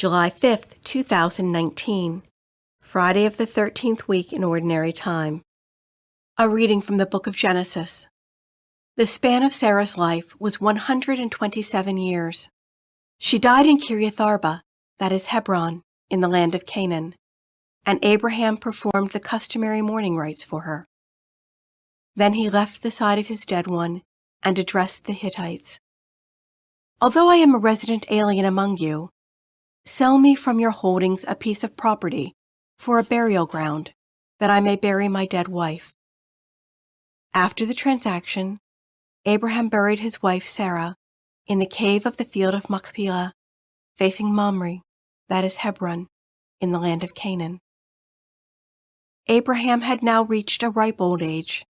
July 5th, 2019, Friday of the 13th week in Ordinary Time. A reading from the book of Genesis. The span of Sarah's life was 127 years. She died in Kiriatharba, that is Hebron, in the land of Canaan, and Abraham performed the customary mourning rites for her. Then he left the side of his dead one and addressed the Hittites. Although I am a resident alien among you, sell me from your holdings a piece of property for a burial ground, that I may bury my dead wife. After the transaction, Abraham buried his wife Sarah in the cave of the field of Machpelah, facing Mamre, that is Hebron, in the land of Canaan. Abraham had now reached a ripe old age,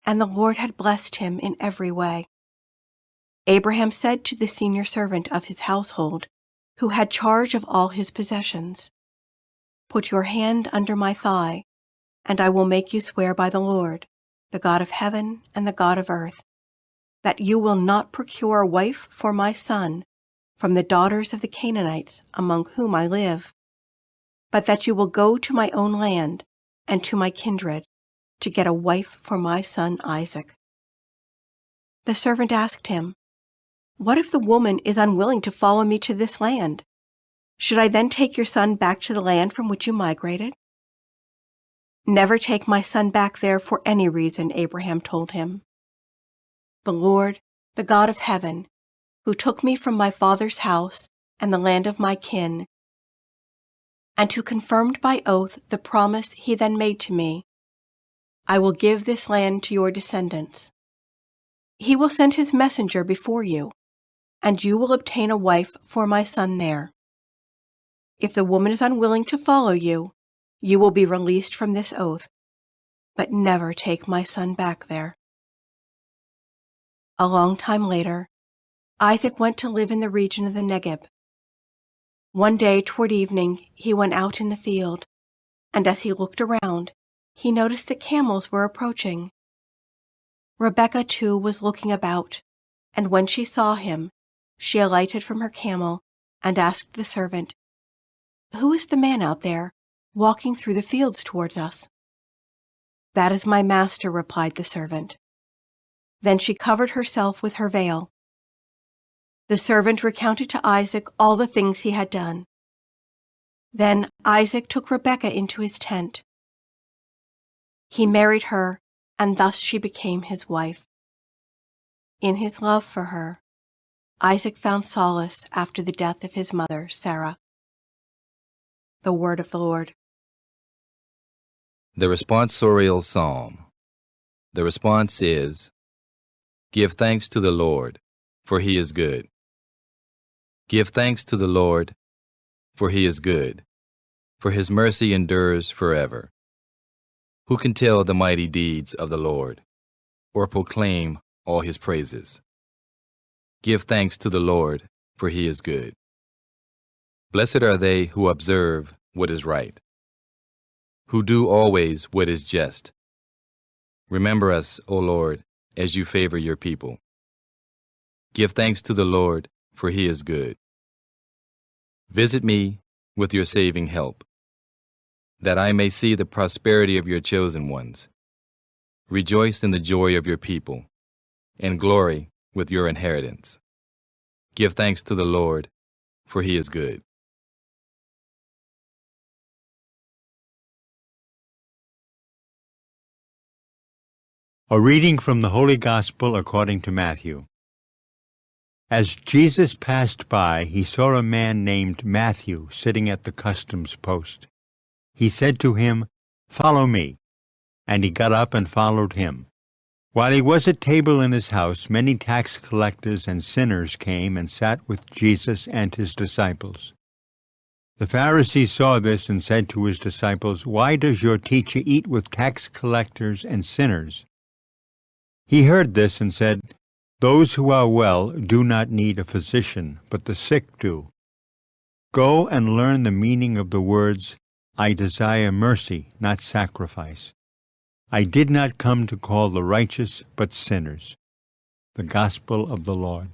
and the Lord had blessed him in every way. Abraham said to the senior servant of his household, who had charge of all his possessions, "Put your hand under my thigh, and I will make you swear by the Lord, the God of heaven and the God of earth, that you will not procure a wife for my son from the daughters of the Canaanites among whom I live, but that you will go to my own land and to my kindred to get a wife for my son Isaac." The servant asked him, "What if the woman is unwilling to follow me to this land? Should I then take your son back to the land from which you migrated?" "Never take my son back there for any reason," Abraham told him. "The Lord, the God of heaven, who took me from my father's house and the land of my kin, and who confirmed by oath the promise he then made to me, I will give this land to your descendants. He will send his messenger before you, and you will obtain a wife for my son there. If the woman is unwilling to follow you, you will be released from this oath, but never take my son back there." A long time later, Isaac went to live in the region of the Negeb. One day toward evening, he went out in the field, and as he looked around, he noticed that camels were approaching. Rebekah, too, was looking about, and when she saw him, she alighted from her camel and asked the servant, "Who is the man out there, walking through the fields towards us?" "That is my master," replied the servant. Then she covered herself with her veil. The servant recounted to Isaac all the things he had done. Then Isaac took Rebekah into his tent. He married her, and thus she became his wife. In his love for her, Isaac found solace after the death of his mother, Sarah. The word of the Lord. The responsorial psalm. The response is, "Give thanks to the Lord, for he is good. Give thanks to the Lord, for he is good, for his mercy endures forever. Who can tell the mighty deeds of the Lord, or proclaim all his praises? Give thanks to the Lord, for he is good. Blessed are they who observe what is right, who do always what is just. Remember us, O Lord, as you favor your people. Give thanks to the Lord, for he is good. Visit me with your saving help, that I may see the prosperity of your chosen ones. Rejoice in the joy of your people, and glory with your inheritance. Give thanks to the Lord, for he is good." A reading from the Holy Gospel according to Matthew. As Jesus passed by, he saw a man named Matthew sitting at the customs post. He said to him, "Follow me." And he got up and followed him. While he was at table in his house, many tax collectors and sinners came and sat with Jesus and his disciples. The Pharisees saw this and said to his disciples, "Why does your teacher eat with tax collectors and sinners?" He heard this and said, "Those who are well do not need a physician, but the sick do. Go and learn the meaning of the words, 'I desire mercy, not sacrifice.' I did not come to call the righteous, but sinners." The Gospel of the Lord.